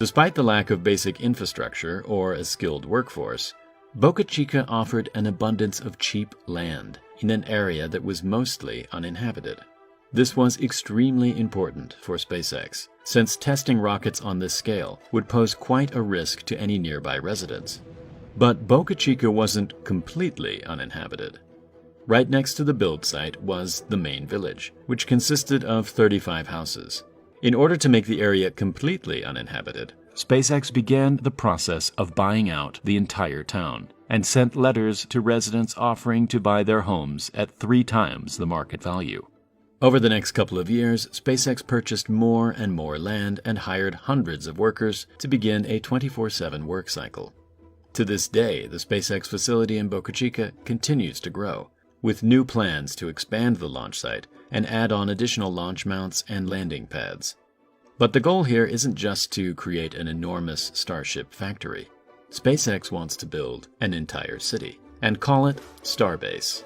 Despite the lack of basic infrastructure or a skilled workforce, Boca Chica offered an abundance of cheap land in an area that was mostly uninhabited. This was extremely important for SpaceX, since testing rockets on this scale would pose quite a risk to any nearby residents. But Boca Chica wasn't completely uninhabited. Right next to the build site was the main village, which consisted of 35 houses. In order to make the area completely uninhabited, SpaceX began the process of buying out the entire town and sent letters to residents offering to buy their homes at 3 times the market value. Over the next couple of years, SpaceX purchased more and more land and hired hundreds of workers to begin a 24/7 work cycle. To this day, the SpaceX facility in Boca Chica continues to grow, with new plans to expand the launch site and add on additional launch mounts and landing pads. But the goal here isn't just to create an enormous Starship factory. SpaceX wants to build an entire city and call it Starbase.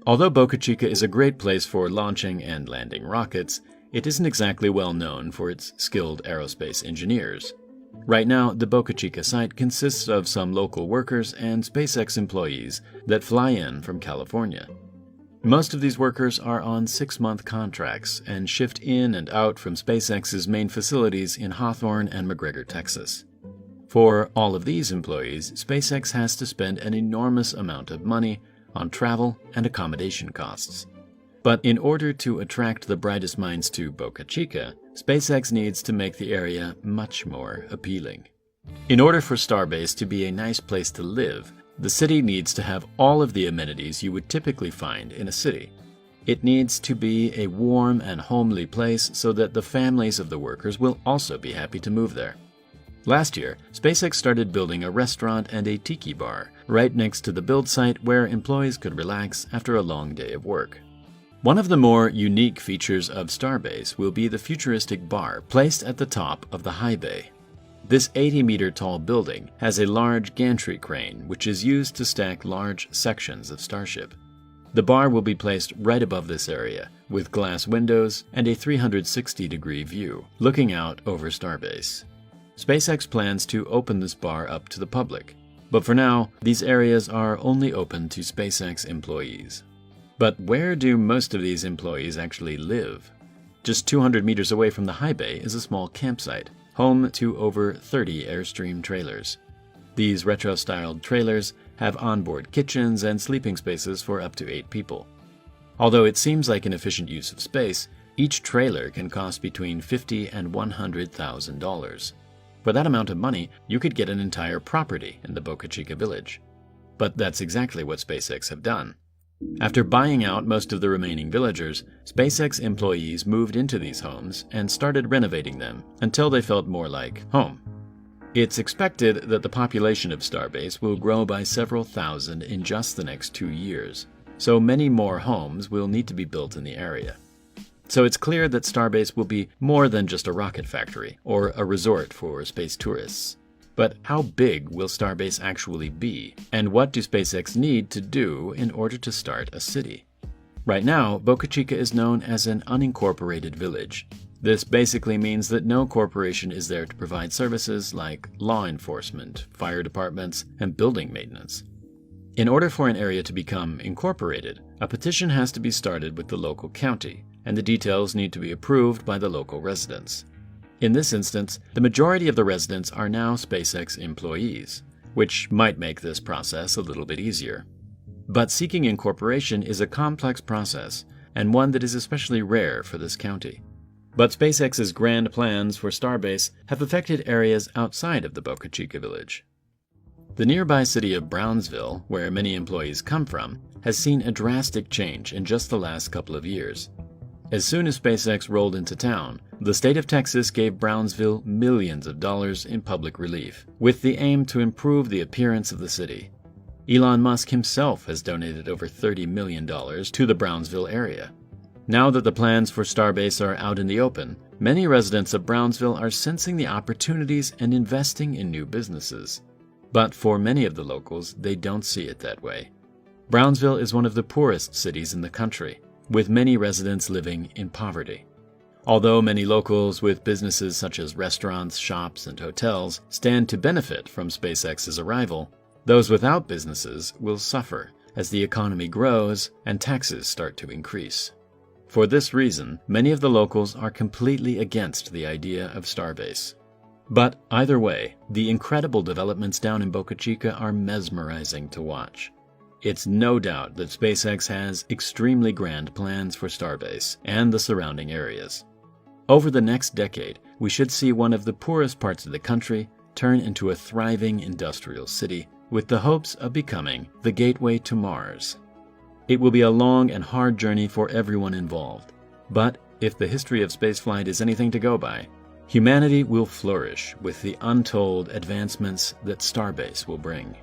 Although Boca Chica is a great place for launching and landing rockets, it isn't exactly well known for its skilled aerospace engineers. Right now, the Boca Chica site consists of some local workers and SpaceX employees that fly in from California. Most of these workers are on 6-month contracts and shift in and out from SpaceX's main facilities in Hawthorne and McGregor, Texas. For all of these employees, SpaceX has to spend an enormous amount of money on travel and accommodation costs. But in order to attract the brightest minds to Boca Chica, SpaceX needs to make the area much more appealing. In order for Starbase to be a nice place to live, the city needs to have all of the amenities you would typically find in a city. It needs to be a warm and homely place so that the families of the workers will also be happy to move there. Last year, SpaceX started building a restaurant and a tiki bar right next to the build site where employees could relax after a long day of work. One of the more unique features of Starbase will be the futuristic bar placed at the top of the high bay. This 80-meter tall building has a large gantry crane which is used to stack large sections of Starship. The bar will be placed right above this area, with glass windows and a 360-degree view, looking out over Starbase. SpaceX plans to open this bar up to the public, but for now, these areas are only open to SpaceX employees. But where do most of these employees actually live? Just 200 meters away from the high bay is a small campsite, home to over 30 Airstream trailers. These retro-styled trailers have onboard kitchens and sleeping spaces for up to 8 people. Although it seems like an efficient use of space, each trailer can cost between $50,000 and $100,000. For that amount of money, you could get an entire property in the Boca Chica village. But that's exactly what SpaceX have done. After buying out most of the remaining villagers, SpaceX employees moved into these homes and started renovating them until they felt more like home. It's expected that the population of Starbase will grow by several thousand in just the next 2 years, so many more homes will need to be built in the area. So it's clear that Starbase will be more than just a rocket factory or a resort for space tourists. But how big will Starbase actually be, and what do SpaceX need to do in order to start a city? Right now, Boca Chica is known as an unincorporated village. This basically means that no corporation is there to provide services like law enforcement, fire departments, and building maintenance. In order for an area to become incorporated, a petition has to be started with the local county, and the details need to be approved by the local residents. In this instance, the majority of the residents are now SpaceX employees, which might make this process a little bit easier. But seeking incorporation is a complex process, and one that is especially rare for this county. But SpaceX's grand plans for Starbase have affected areas outside of the Boca Chica village. The nearby city of Brownsville, where many employees come from, has seen a drastic change in just the last couple of years. As soon as SpaceX rolled into town, the state of Texas gave Brownsville millions of dollars in public relief, with the aim to improve the appearance of the city. Elon Musk himself has donated over $30 million to the Brownsville area. Now that the plans for Starbase are out in the open, many residents of Brownsville are sensing the opportunities and investing in new businesses. But for many of the locals, they don't see it that way. Brownsville is one of the poorest cities in the country, with many residents living in poverty. Although many locals with businesses such as restaurants, shops, and hotels stand to benefit from SpaceX's arrival, those without businesses will suffer as the economy grows and taxes start to increase. For this reason, many of the locals are completely against the idea of Starbase. But either way, the incredible developments down in Boca Chica are mesmerizing to watch. It's no doubt that SpaceX has extremely grand plans for Starbase and the surrounding areas. Over the next decade, we should see one of the poorest parts of the country turn into a thriving industrial city with the hopes of becoming the gateway to Mars. It will be a long and hard journey for everyone involved, but if the history of spaceflight is anything to go by, humanity will flourish with the untold advancements that Starbase will bring.